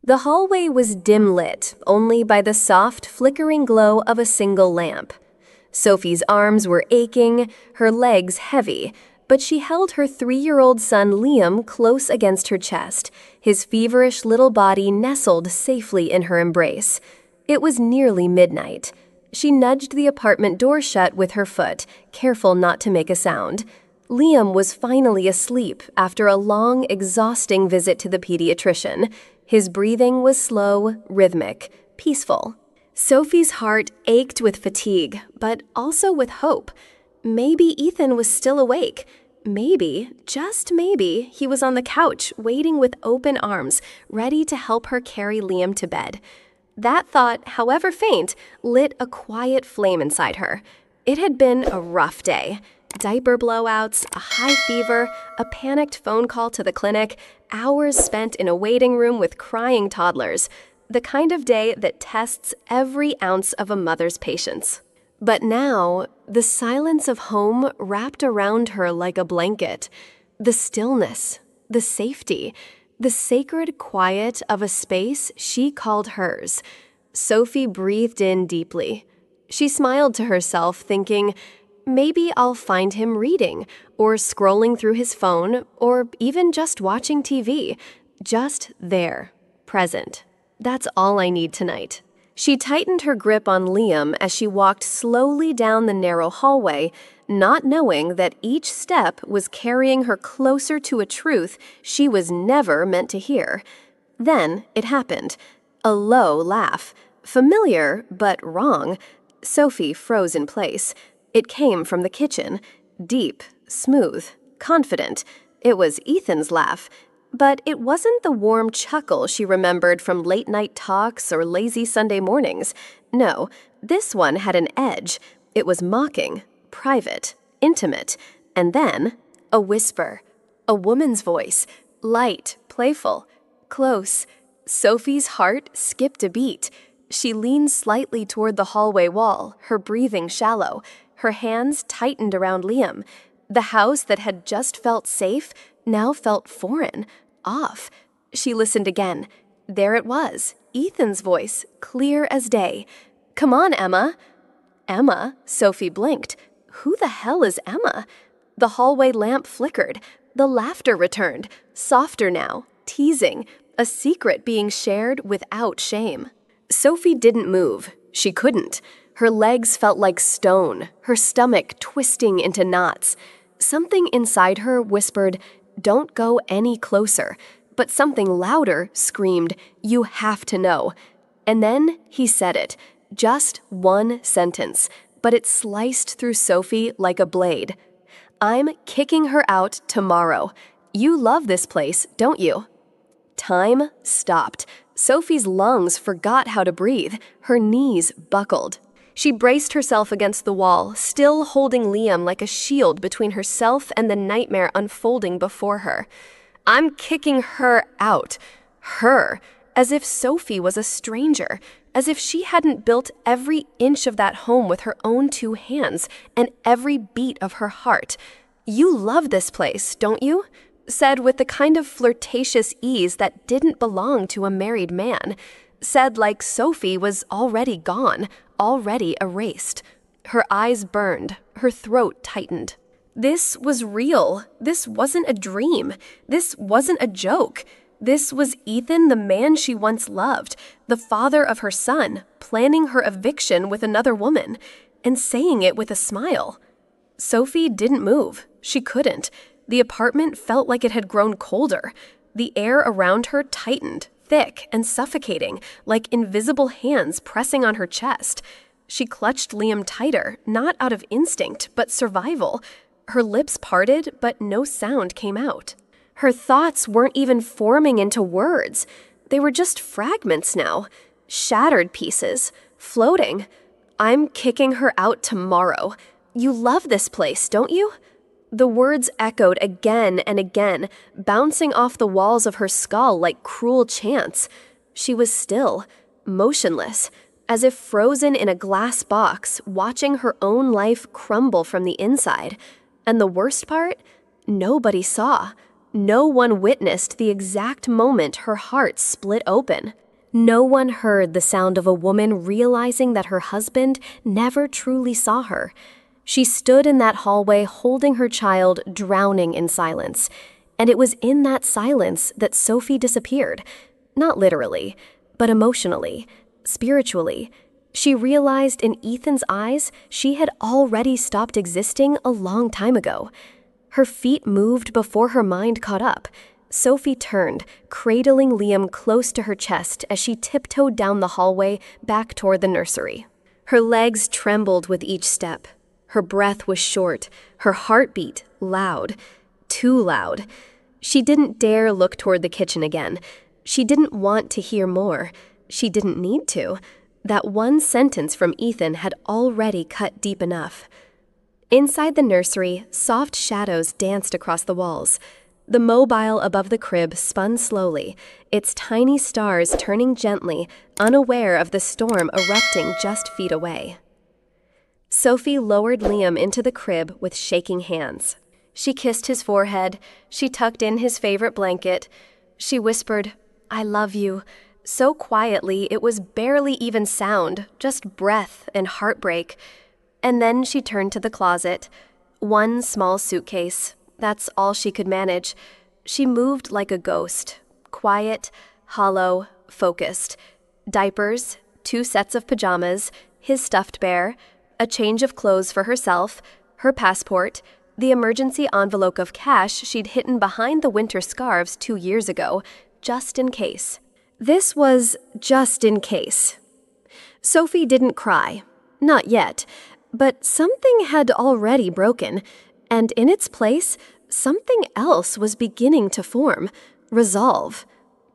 The hallway was dim lit, only by the soft, flickering glow of a single lamp. Sophie's arms were aching, her legs heavy, but she held her 3-year-old son Liam close against her chest, his feverish little body nestled safely in her embrace. It was nearly midnight. She nudged the apartment door shut with her foot, careful not to make a sound. Liam was finally asleep after a long, exhausting visit to the pediatrician. His breathing was slow, rhythmic, peaceful. Sophie's heart ached with fatigue, but also with hope. Maybe Ethan was still awake. Maybe, just maybe, he was on the couch, waiting with open arms, ready to help her carry Liam to bed. That thought, however faint, lit a quiet flame inside her. It had been a rough day. Diaper blowouts, a high fever, a panicked phone call to the clinic, hours spent in a waiting room with crying toddlers. The kind of day that tests every ounce of a mother's patience. But now, the silence of home wrapped around her like a blanket. The stillness, the safety, the sacred quiet of a space she called hers. Sophie breathed in deeply. She smiled to herself, thinking, maybe I'll find him reading, or scrolling through his phone, or even just watching TV. Just there, present. That's all I need tonight. She tightened her grip on Liam as she walked slowly down the narrow hallway, not knowing that each step was carrying her closer to a truth she was never meant to hear. Then it happened. A low laugh. Familiar, but wrong. Sophie froze in place. It came from the kitchen. Deep, smooth, confident. It was Ethan's laugh. But it wasn't the warm chuckle she remembered from late-night talks or lazy Sunday mornings. No, this one had an edge. It was mocking, private, intimate, and then a whisper. A woman's voice, light, playful, close. Sophie's heart skipped a beat. She leaned slightly toward the hallway wall, her breathing shallow. Her hands tightened around Liam. The house that had just felt safe now felt foreign, off. She listened again. There it was, Ethan's voice, clear as day. "Come on, Emma." Emma? Sophie blinked. Who the hell is Emma? The hallway lamp flickered. The laughter returned, softer now, teasing, a secret being shared without shame. Sophie didn't move. She couldn't. Her legs felt like stone, her stomach twisting into knots. Something inside her whispered, "Don't go any closer," but something louder screamed, "You have to know." And then he said it, just one sentence, but it sliced through Sophie like a blade. "I'm kicking her out tomorrow. You love this place, don't you?" Time stopped. Sophie's lungs forgot how to breathe. Her knees buckled. She braced herself against the wall, still holding Liam like a shield between herself and the nightmare unfolding before her. I'm kicking her out. Her. As if Sophie was a stranger. As if she hadn't built every inch of that home with her own 2 hands and every beat of her heart. "You love this place, don't you?" Said with the kind of flirtatious ease that didn't belong to a married man. Said like Sophie was already gone, already erased. Her eyes burned, her throat tightened. This was real. This wasn't a dream. This wasn't a joke. This was Ethan, the man she once loved, the father of her son, planning her eviction with another woman, and saying it with a smile. Sophie didn't move. She couldn't. The apartment felt like it had grown colder. The air around her tightened, thick and suffocating, like invisible hands pressing on her chest. She clutched Liam tighter, not out of instinct, but survival. Her lips parted, but no sound came out. Her thoughts weren't even forming into words. They were just fragments now, shattered pieces, floating. I'm kicking her out tomorrow. You love this place, don't you? The words echoed again and again, bouncing off the walls of her skull like cruel chants. She was still, motionless, as if frozen in a glass box, watching her own life crumble from the inside. And the worst part? Nobody saw. No one witnessed the exact moment her heart split open. No one heard the sound of a woman realizing that her husband never truly saw her. She stood in that hallway holding her child, drowning in silence. And it was in that silence that Sophie disappeared. Not literally, but emotionally, spiritually. She realized in Ethan's eyes she had already stopped existing a long time ago. Her feet moved before her mind caught up. Sophie turned, cradling Liam close to her chest as she tiptoed down the hallway back toward the nursery. Her legs trembled with each step. Her breath was short, her heartbeat loud, too loud. She didn't dare look toward the kitchen again. She didn't want to hear more. She didn't need to. That one sentence from Ethan had already cut deep enough. Inside the nursery, soft shadows danced across the walls. The mobile above the crib spun slowly, its tiny stars turning gently, unaware of the storm erupting just feet away. Sophie lowered Liam into the crib with shaking hands. She kissed his forehead. She tucked in his favorite blanket. She whispered, "I love you," so quietly it was barely even sound, just breath and heartbreak. And then she turned to the closet. One small suitcase. That's all she could manage. She moved like a ghost. Quiet, hollow, focused. Diapers, 2 sets of pajamas, his stuffed bear, a change of clothes for herself, her passport, the emergency envelope of cash she'd hidden behind the winter scarves 2 years ago, just in case. This was just in case. Sophie didn't cry. Not yet. But something had already broken, and in its place, something else was beginning to form, resolve.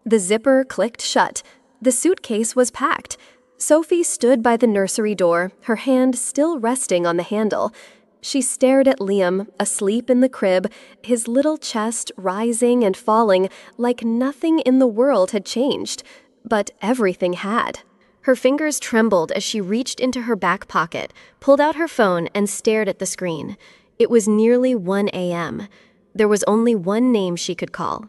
The zipper clicked shut. The suitcase was packed. Sophie stood by the nursery door, her hand still resting on the handle. She stared at Liam, asleep in the crib, his little chest rising and falling like nothing in the world had changed. But everything had. Her fingers trembled as she reached into her back pocket, pulled out her phone, and stared at the screen. It was nearly 1 a.m. There was only one name she could call.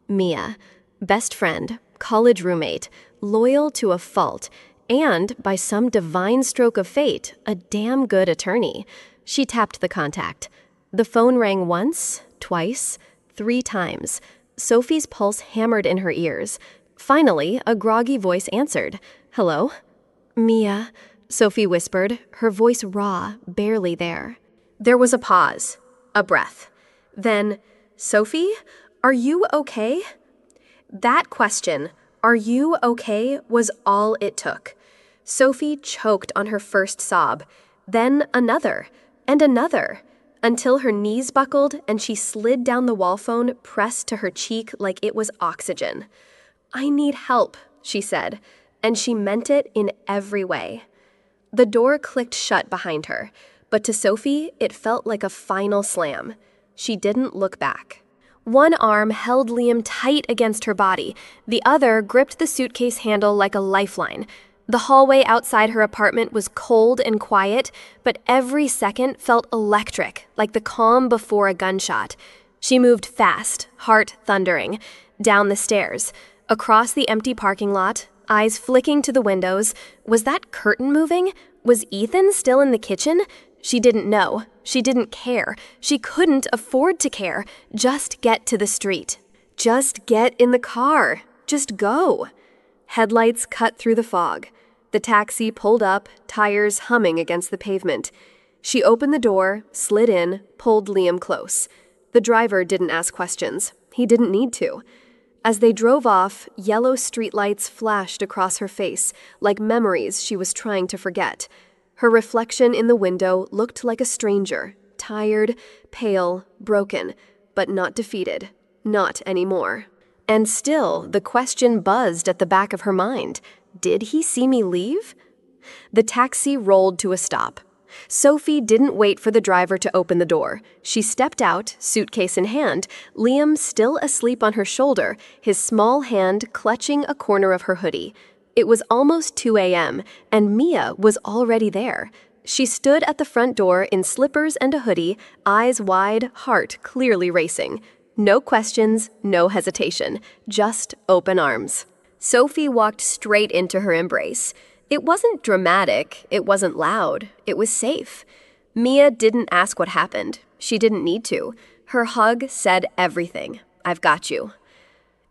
Mia. Best friend, college roommate, loyal to a fault, and, by some divine stroke of fate, a damn good attorney. She tapped the contact. The phone rang once, twice, 3 times. Sophie's pulse hammered in her ears. Finally, a groggy voice answered. "Hello?" "Mia," Sophie whispered, her voice raw, barely there. There was a pause, a breath. Then, "Sophie, are you okay?" That question, "Are you okay?" was all it took. Sophie choked on her first sob, then another, and another, until her knees buckled and she slid down the wall phone pressed to her cheek like it was oxygen. "I need help," she said, and she meant it in every way. The door clicked shut behind her, but to Sophie, it felt like a final slam. She didn't look back. One arm held Liam tight against her body, the other gripped the suitcase handle like a lifeline. The hallway outside her apartment was cold and quiet, but every second felt electric, like the calm before a gunshot. She moved fast, heart thundering, down the stairs, across the empty parking lot, eyes flicking to the windows. Was that curtain moving? Was Ethan still in the kitchen? She didn't know. She didn't care. She couldn't afford to care. Just get to the street. Just get in the car. Just go. Headlights cut through the fog. The taxi pulled up, tires humming against the pavement. She opened the door, slid in, pulled Liam close. The driver didn't ask questions. He didn't need to. As they drove off, yellow streetlights flashed across her face, like memories she was trying to forget. Her reflection in the window looked like a stranger, tired, pale, broken, but not defeated. Not anymore. And still, the question buzzed at the back of her mind. Did he see me leave? The taxi rolled to a stop. Sophie didn't wait for the driver to open the door. She stepped out, suitcase in hand, Liam still asleep on her shoulder, his small hand clutching a corner of her hoodie. It was almost 2 a.m., and Mia was already there. She stood at the front door in slippers and a hoodie, eyes wide, heart clearly racing. No questions, no hesitation, just open arms. Sophie walked straight into her embrace. It wasn't dramatic, it wasn't loud, it was safe. Mia didn't ask what happened. She didn't need to. Her hug said everything. I've got you.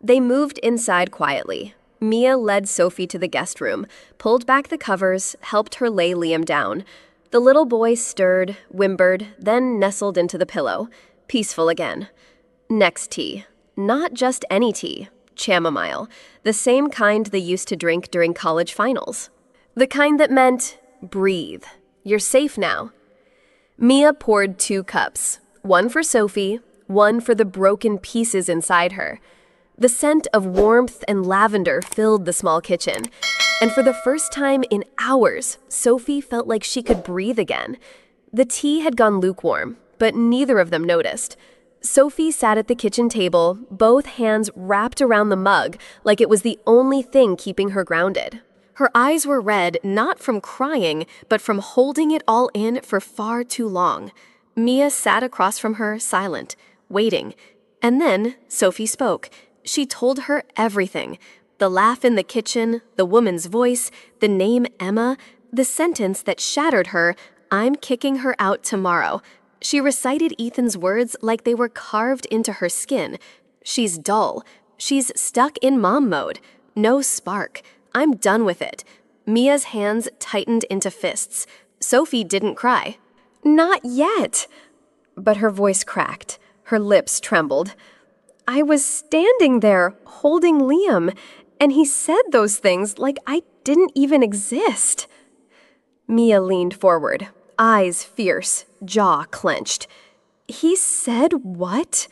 They moved inside quietly. Mia led Sophie to the guest room, pulled back the covers, helped her lay Liam down. The little boy stirred, whimpered, then nestled into the pillow. Peaceful again. Next tea. Not just any tea. Chamomile. The same kind they used to drink during college finals. The kind that meant, breathe. You're safe now. Mia poured 2 cups. One for Sophie, one for the broken pieces inside her. The scent of warmth and lavender filled the small kitchen. And for the first time in hours, Sophie felt like she could breathe again. The tea had gone lukewarm, but neither of them noticed. Sophie sat at the kitchen table, both hands wrapped around the mug like it was the only thing keeping her grounded. Her eyes were red not from crying, but from holding it all in for far too long. Mia sat across from her, silent, waiting. And then Sophie spoke. She told her everything. The laugh in the kitchen, the woman's voice, the name Emma, the sentence that shattered her, I'm kicking her out tomorrow. She recited Ethan's words like they were carved into her skin. She's dull. She's stuck in mom mode. No spark. I'm done with it. Mia's hands tightened into fists. Sophie didn't cry. Not yet. But her voice cracked. Her lips trembled. I was standing there, holding Liam, and he said those things like I didn't even exist. Mia leaned forward, eyes fierce, jaw clenched. He said what?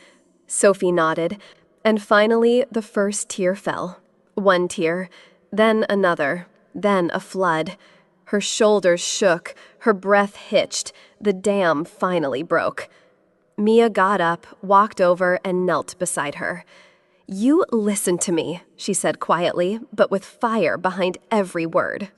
Sophie nodded, and finally the first tear fell. One tear, then another, then a flood. Her shoulders shook, her breath hitched, the dam finally broke. Mia got up, walked over, and knelt beside her. You listen to me, she said quietly, but with fire behind every word.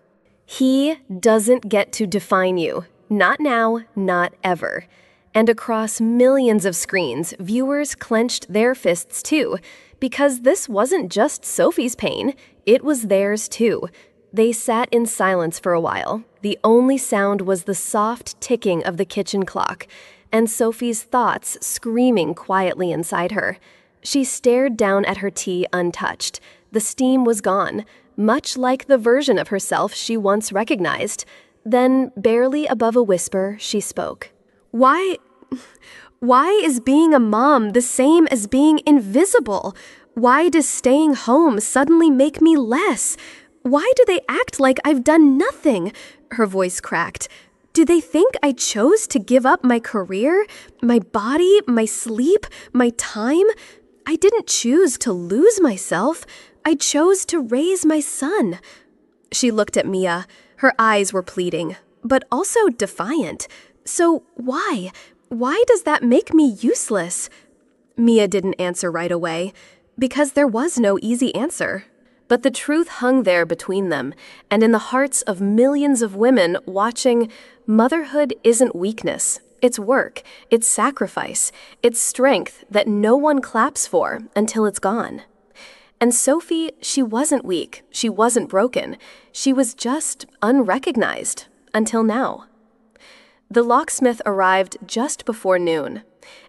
He doesn't get to define you. Not now, not ever. And across millions of screens, viewers clenched their fists too, because this wasn't just Sophie's pain, it was theirs too. They sat in silence for a while. The only sound was the soft ticking of the kitchen clock, and Sophie's thoughts screaming quietly inside her. She stared down at her tea untouched. The steam was gone, much like the version of herself she once recognized. Then, barely above a whisper, she spoke. Why is being a mom the same as being invisible? Why does staying home suddenly make me less? Why do they act like I've done nothing? Her voice cracked. Do they think I chose to give up my career, my body, my sleep, my time? I didn't choose to lose myself. I chose to raise my son. She looked at Mia. Her eyes were pleading, but also defiant. So why? Why does that make me useless? Mia didn't answer right away, because there was no easy answer. But the truth hung there between them, and in the hearts of millions of women watching, motherhood isn't weakness. It's work, it's sacrifice, it's strength that no one claps for until it's gone. And Sophie, she wasn't weak, she wasn't broken, she was just unrecognized, until now. The locksmith arrived just before noon.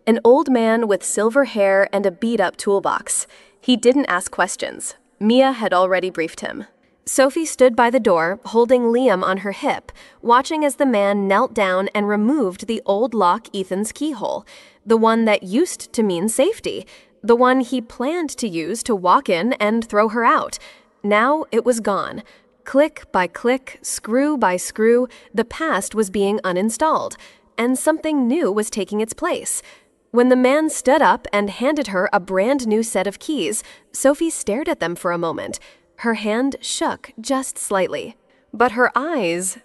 An old man with silver hair and a beat-up toolbox. He didn't ask questions. Mia had already briefed him. Sophie stood by the door, holding Liam on her hip, watching as the man knelt down and removed the old lock Ethan's keyhole, the one that used to mean safety, the one he planned to use to walk in and throw her out. Now it was gone. Click by click, screw by screw, the past was being uninstalled, and something new was taking its place. When the man stood up and handed her a brand new set of keys, Sophie stared at them for a moment. Her hand shook just slightly. But her eyes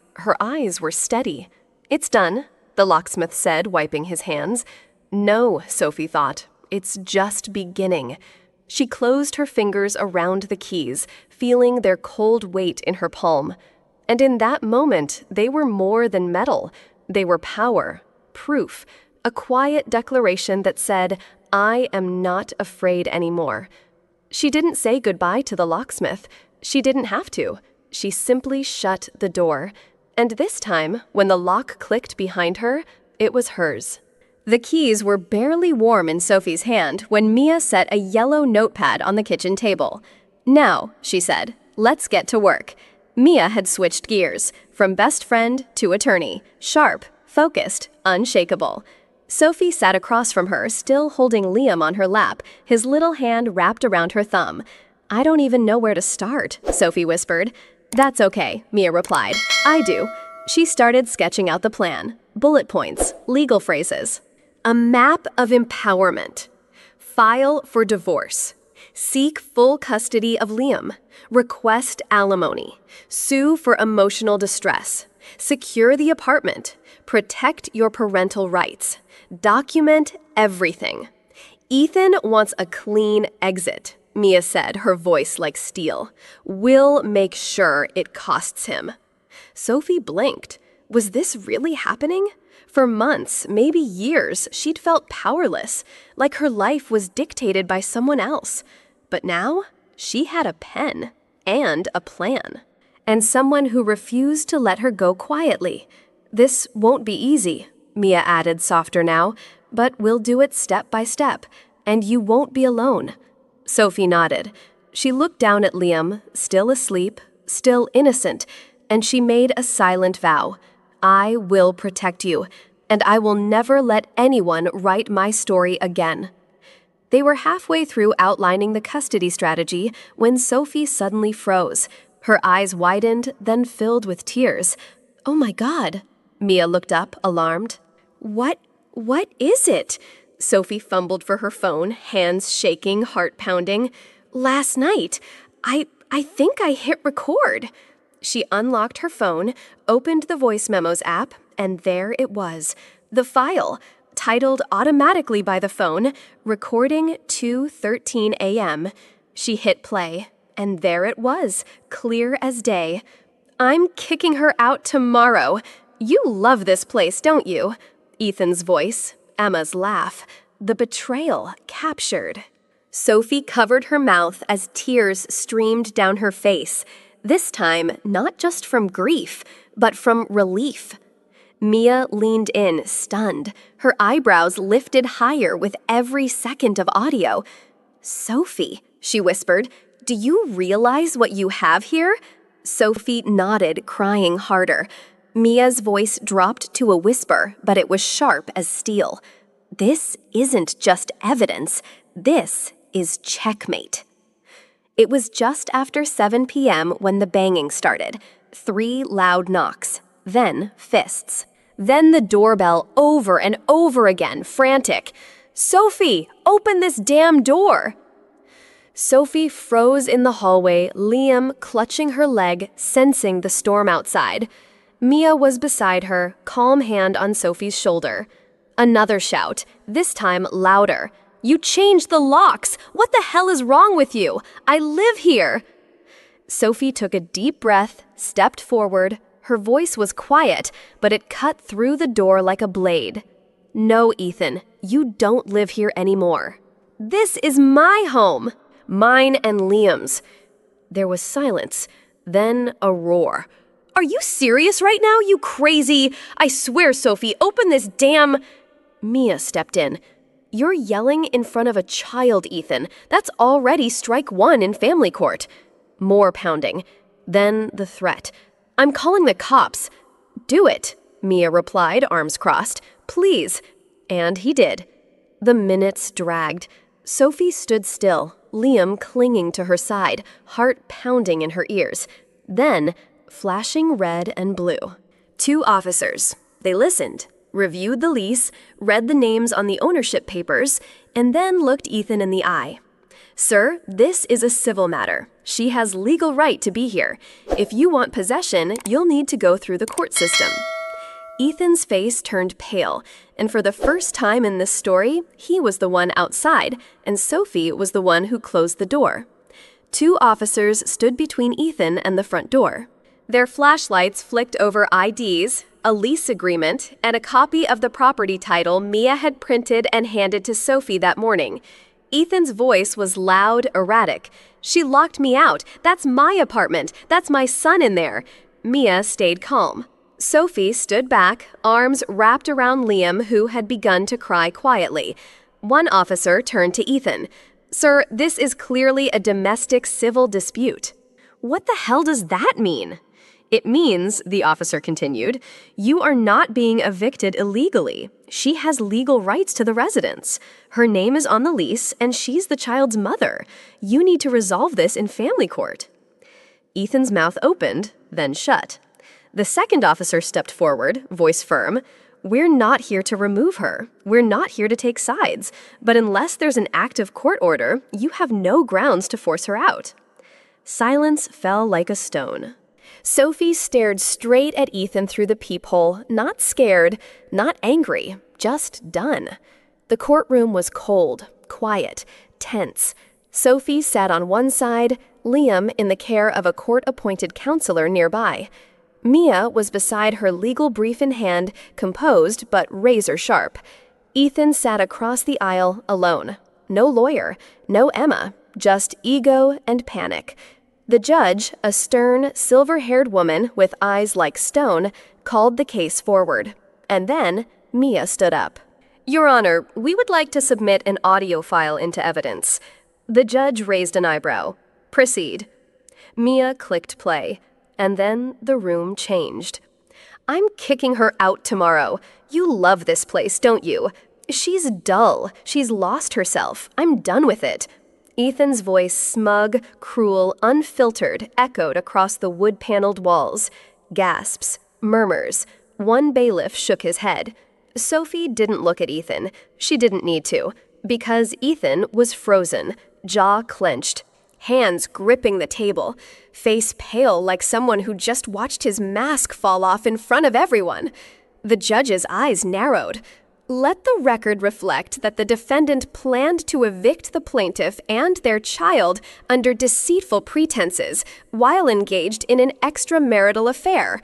were steady. It's done, the locksmith said, wiping his hands. No, Sophie thought, it's just beginning. She closed her fingers around the keys, feeling their cold weight in her palm. And in that moment, they were more than metal. They were power, proof, a quiet declaration that said, I am not afraid anymore. She didn't say goodbye to the locksmith. She didn't have to. She simply shut the door. And this time, when the lock clicked behind her, it was hers. The keys were barely warm in Sophie's hand when Mia set a yellow notepad on the kitchen table. "Now," she said, "let's get to work." Mia had switched gears, from best friend to attorney, sharp, focused, unshakable. Sophie sat across from her, still holding Liam on her lap, his little hand wrapped around her thumb. "I don't even know where to start," Sophie whispered. "That's okay," Mia replied. "I do." She started sketching out the plan. Bullet points, legal phrases. A map of empowerment. File for divorce. Seek full custody of Liam. Request alimony. Sue for emotional distress. Secure the apartment. Protect your parental rights. Document everything. "Ethan wants a clean exit," Mia said, her voice like steel. "We'll make sure it costs him." Sophie blinked. Was this really happening? For months, maybe years, she'd felt powerless, like her life was dictated by someone else. But now, she had a pen and a plan. And someone who refused to let her go quietly. "This won't be easy," Mia added softer now, "but we'll do it step by step, and you won't be alone." Sophie nodded. She looked down at Liam, still asleep, still innocent, and she made a silent vow. "I will protect you, and I will never let anyone write my story again." They were halfway through outlining the custody strategy when Sophie suddenly froze. Her eyes widened, then filled with tears. "Oh my God." Mia looked up, alarmed. What is it?" Sophie fumbled for her phone, hands shaking, heart pounding. "Last night, I think I hit record." She unlocked her phone, opened the voice memos app, and there it was. The file, titled automatically by the phone, recording 2:13 a.m. She hit play, and there it was, clear as day. "I'm kicking her out tomorrow. You love this place, don't you?" Ethan's voice, Emma's laugh, the betrayal captured. Sophie covered her mouth as tears streamed down her face, this time not just from grief, but from relief. Mia leaned in, stunned, her eyebrows lifted higher with every second of audio. "Sophie," she whispered, "do you realize what you have here?" Sophie nodded, crying harder. Mia's voice dropped to a whisper, but it was sharp as steel. "This isn't just evidence. This is checkmate." It was just after 7 p.m. when the banging started. 3 loud knocks, then fists. Then the doorbell over and over again, frantic. "Sophie, open this damn door!" Sophie froze in the hallway, Liam clutching her leg, sensing the storm outside. Mia was beside her, calm hand on Sophie's shoulder. Another shout, this time louder. "You changed the locks! What the hell is wrong with you? I live here!" Sophie took a deep breath, stepped forward. Her voice was quiet, but it cut through the door like a blade. "No, Ethan, you don't live here anymore. This is my home. Mine and Liam's." There was silence, then a roar. "Are you serious right now, you crazy? I swear, Sophie, open this damn—" Mia stepped in. "You're yelling in front of a child, Ethan. That's already strike 1 in family court." More pounding. Then the threat. "I'm calling the cops." "Do it," Mia replied, arms crossed. "Please." And he did. The minutes dragged. Sophie stood still, Liam clinging to her side, heart pounding in her ears. Then, flashing red and blue. 2 officers. They listened, reviewed the lease, read the names on the ownership papers, and then looked Ethan in the eye. "Sir, this is a civil matter. She has legal right to be here. If you want possession, you'll need to go through the court system." Ethan's face turned pale, and for the first time in this story, he was the one outside, and Sophie was the one who closed the door. 2 officers stood between Ethan and the front door. Their flashlights flicked over IDs, a lease agreement, and a copy of the property title Mia had printed and handed to Sophie that morning. Ethan's voice was loud, erratic. "She locked me out. That's my apartment. That's my son in there." Mia stayed calm. Sophie stood back, arms wrapped around Liam, who had begun to cry quietly. One officer turned to Ethan. "Sir, this is clearly a domestic civil dispute." "What the hell does that mean?" "It means," the officer continued, "you are not being evicted illegally. She has legal rights to the residence. Her name is on the lease, and she's the child's mother. You need to resolve this in family court." Ethan's mouth opened, then shut. The second officer stepped forward, voice firm. "We're not here to remove her. We're not here to take sides. But unless there's an active court order, you have no grounds to force her out." Silence fell like a stone. Sophie stared straight at Ethan through the peephole, not scared, not angry, just done. The courtroom was cold, quiet, tense. Sophie sat on one side, Liam in the care of a court-appointed counselor nearby. Mia was beside her legal brief in hand, composed but razor-sharp. Ethan sat across the aisle alone. No lawyer, no Emma, just ego and panic. The judge, a stern, silver-haired woman with eyes like stone, called the case forward. And then Mia stood up. "Your Honor, we would like to submit an audio file into evidence." The judge raised an eyebrow. "Proceed." Mia clicked play, and then the room changed. "I'm kicking her out tomorrow. You love this place, don't you? She's dull. She's lost herself. I'm done with it." Ethan's voice, smug, cruel, unfiltered, echoed across the wood-paneled walls. Gasps, murmurs. One bailiff shook his head. Sophie didn't look at Ethan. She didn't need to, because Ethan was frozen, jaw clenched, hands gripping the table, face pale like someone who just watched his mask fall off in front of everyone. The judge's eyes narrowed. Let the record reflect that the defendant planned to evict the plaintiff and their child under deceitful pretenses while engaged in an extramarital affair.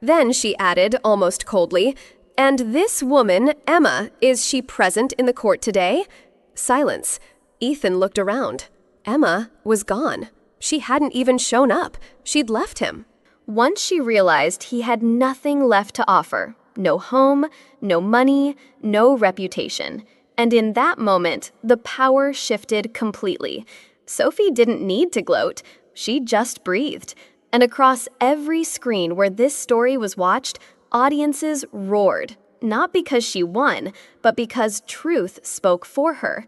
Then she added, almost coldly, "And this woman, Emma, is she present in the court today?" Silence. Ethan looked around. Emma was gone. She hadn't even shown up. She'd left him. Once she realized he had nothing left to offer. No home, no money, no reputation. And in that moment, the power shifted completely. Sophie didn't need to gloat. She just breathed. And across every screen where this story was watched, audiences roared. Not because she won, but because truth spoke for her.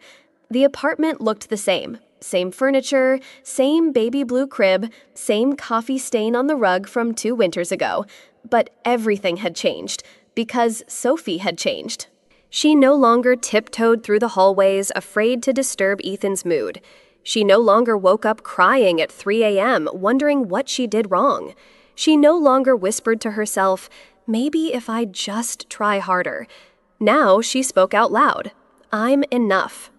The apartment looked the same. Same furniture, same baby blue crib, same coffee stain on the rug from 2 winters ago. But everything had changed, because Sophie had changed. She no longer tiptoed through the hallways, afraid to disturb Ethan's mood. She no longer woke up crying at 3 a.m., wondering what she did wrong. She no longer whispered to herself, "Maybe if I just try harder." Now she spoke out loud. "I'm enough."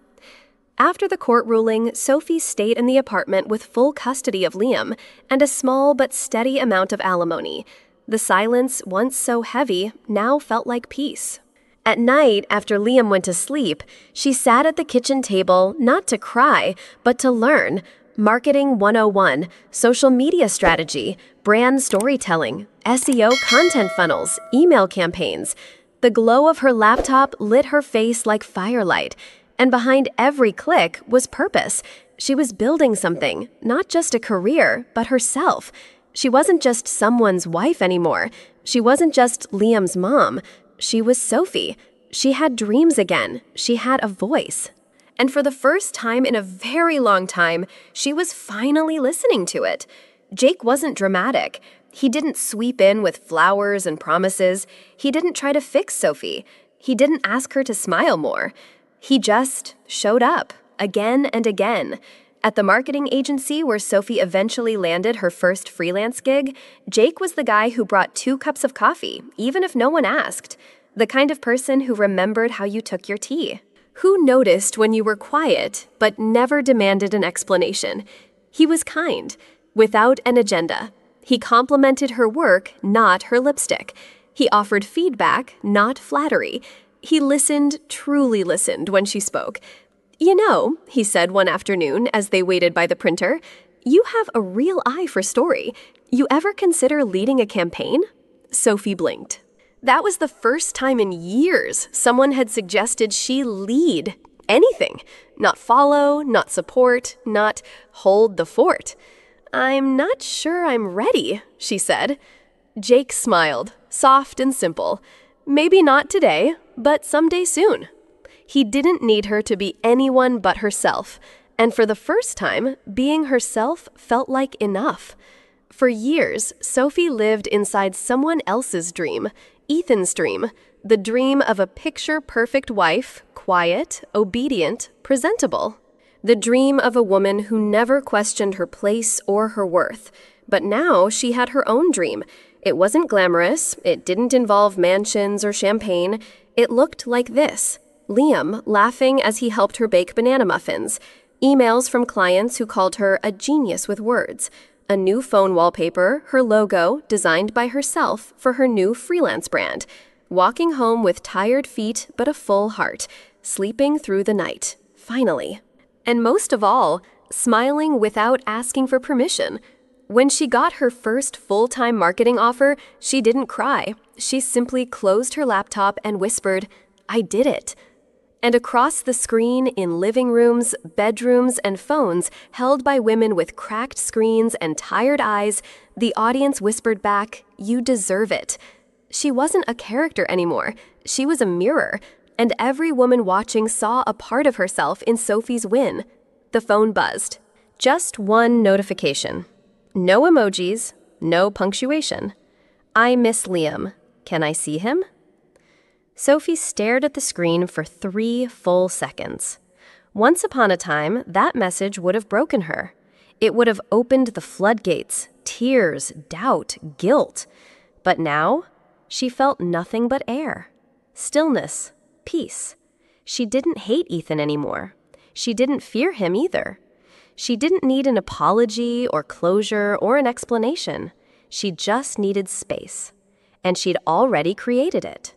After the court ruling, Sophie stayed in the apartment with full custody of Liam and a small but steady amount of alimony. The silence, once so heavy, now felt like peace. At night, after Liam went to sleep, she sat at the kitchen table not to cry, but to learn. Marketing 101, social media strategy, brand storytelling, SEO content funnels, email campaigns. The glow of her laptop lit her face like firelight. And behind every click was purpose. She was building something, not just a career, but herself. She wasn't just someone's wife anymore. She wasn't just Liam's mom. She was Sophie. She had dreams again. She had a voice. And for the first time in a very long time, she was finally listening to it. Jake wasn't dramatic. He didn't sweep in with flowers and promises. He didn't try to fix Sophie. He didn't ask her to smile more. He just showed up, again and again. At the marketing agency where Sophie eventually landed her first freelance gig, Jake was the guy who brought 2 cups of coffee, even if no one asked. The kind of person who remembered how you took your tea. Who noticed when you were quiet, but never demanded an explanation. He was kind, without an agenda. He complimented her work, not her lipstick. He offered feedback, not flattery. He listened, truly listened, when she spoke. "You know," he said one afternoon as they waited by the printer, "you have a real eye for story. You ever consider leading a campaign?" Sophie blinked. That was the first time in years someone had suggested she lead anything. Not follow, not support, not hold the fort. "I'm not sure I'm ready," she said. Jake smiled, soft and simple. "Maybe not today, but someday soon." He didn't need her to be anyone but herself, and for the first time, being herself felt like enough. For years, Sophie lived inside someone else's dream, Ethan's dream, the dream of a picture-perfect wife, quiet, obedient, presentable. The dream of a woman who never questioned her place or her worth. But now she had her own dream. It wasn't glamorous, it didn't involve mansions or champagne. It looked like this: Liam laughing as he helped her bake banana muffins, emails from clients who called her a genius with words, a new phone wallpaper, her logo, designed by herself for her new freelance brand, walking home with tired feet but a full heart, sleeping through the night, finally. And most of all, smiling without asking for permission. When she got her first full-time marketing offer, she didn't cry. She simply closed her laptop and whispered, "I did it." And across the screen, in living rooms, bedrooms, and phones held by women with cracked screens and tired eyes, the audience whispered back, "You deserve it." She wasn't a character anymore. She was a mirror, and every woman watching saw a part of herself in Sophie's win. The phone buzzed. Just one notification. No emojis, no punctuation. "I miss Liam. Can I see him?" Sophie stared at the screen for 3 full seconds. Once upon a time, that message would have broken her. It would have opened the floodgates, tears, doubt, guilt. But now, she felt nothing but air. Stillness, peace. She didn't hate Ethan anymore. She didn't fear him either. She didn't need an apology or closure or an explanation. She just needed space. And she'd already created it.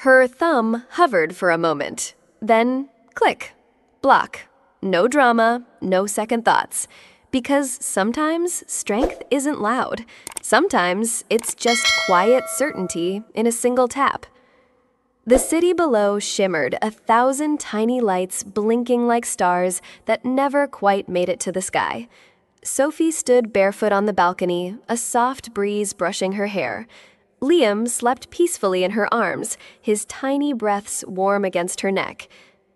Her thumb hovered for a moment. Then, click. Block. No drama, no second thoughts. Because sometimes strength isn't loud. Sometimes it's just quiet certainty in a single tap. The city below shimmered 1,000 tiny lights blinking like stars that never quite made it to the sky. Sophie stood barefoot on the balcony, a soft breeze brushing her hair. Liam slept peacefully in her arms, his tiny breaths warm against her neck.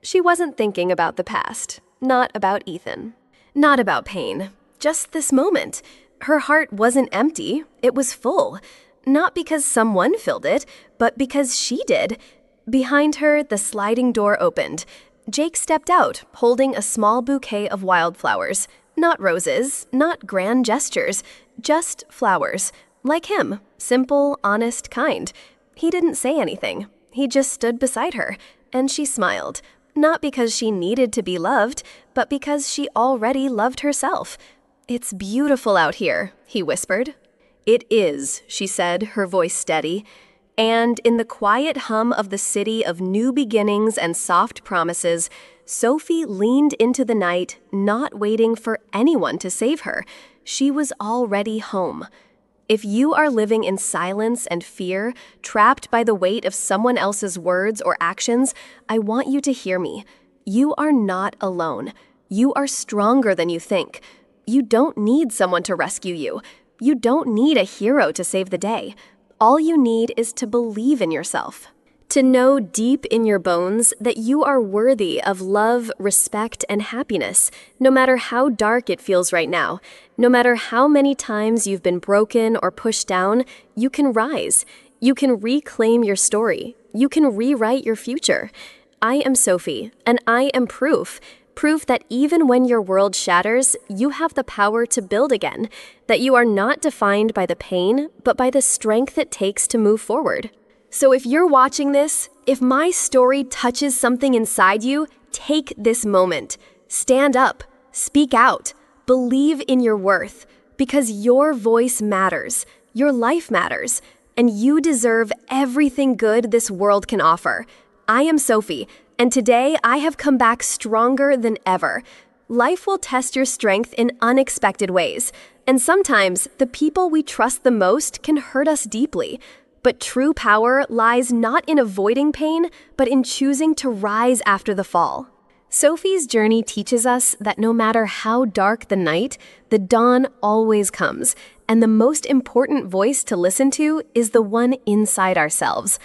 She wasn't thinking about the past, not about Ethan, not about pain, just this moment. Her heart wasn't empty, it was full. Not because someone filled it, but because she did. Behind her, the sliding door opened. Jake stepped out, holding a small bouquet of wildflowers. Not roses, not grand gestures, just flowers. Like him, simple, honest, kind. He didn't say anything. He just stood beside her, and she smiled. Not because she needed to be loved, but because she already loved herself. "It's beautiful out here," he whispered. "It is," she said, her voice steady. And in the quiet hum of the city of new beginnings and soft promises, Sophie leaned into the night, not waiting for anyone to save her. She was already home. If you are living in silence and fear, trapped by the weight of someone else's words or actions, I want you to hear me. You are not alone. You are stronger than you think. You don't need someone to rescue you. You don't need a hero to save the day. All you need is to believe in yourself. To know deep in your bones that you are worthy of love, respect, and happiness, no matter how dark it feels right now. No matter how many times you've been broken or pushed down, you can rise. You can reclaim your story. You can rewrite your future. I am Sophie, and I am proof. Proof that even when your world shatters, you have the power to build again. That you are not defined by the pain, but by the strength it takes to move forward. So if you're watching this, if my story touches something inside you, take this moment. Stand up. Speak out. Believe in your worth. Because your voice matters, your life matters, and you deserve everything good this world can offer. I am Sophie, and today I have come back stronger than ever. Life will test your strength in unexpected ways, and sometimes the people we trust the most can hurt us deeply. But true power lies not in avoiding pain, but in choosing to rise after the fall. Sophie's journey teaches us that no matter how dark the night, the dawn always comes, and the most important voice to listen to is the one inside ourselves.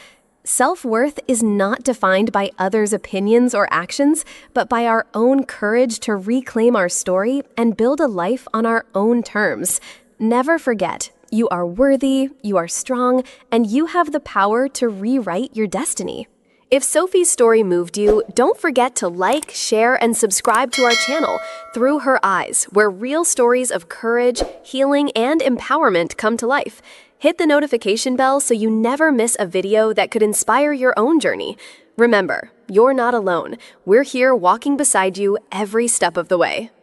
Self-worth is not defined by others' opinions or actions, but by our own courage to reclaim our story and build a life on our own terms. Never forget, you are worthy, you are strong, and you have the power to rewrite your destiny. If Sophie's story moved you, don't forget to like, share, and subscribe to our channel, Through Her Eyes, where real stories of courage, healing, and empowerment come to life. Hit the notification bell so you never miss a video that could inspire your own journey. Remember, you're not alone. We're here walking beside you every step of the way.